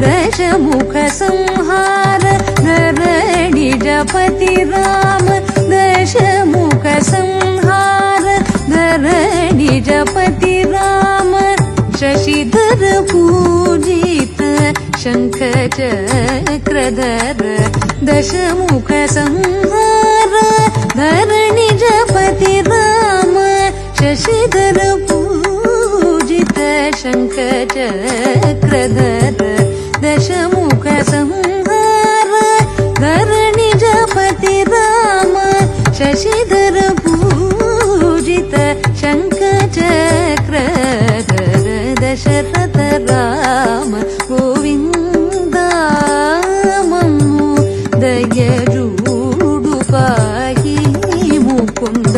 दशमुख संहार धरणिजपति राम दशमुख संहार धरणिजपति राम शशिधर पूजित शंख चक्रधर दशमुख संहार धरणिजपति राम शशिधर पूजित शंख चक्रधर दशमुख संहार धरणिजपति राम शशिधर पूजित शंख चक्रधर दशरथ राम गोविंदा मम्मु दयजूडु पाहि मुकुंद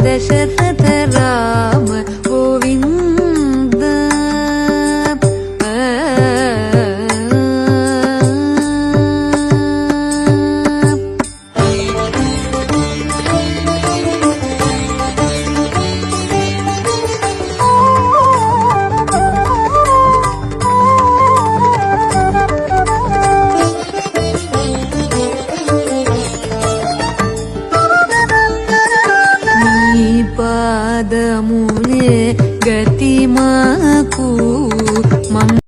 दशरथ राम गोविंद पादमुले गति माकू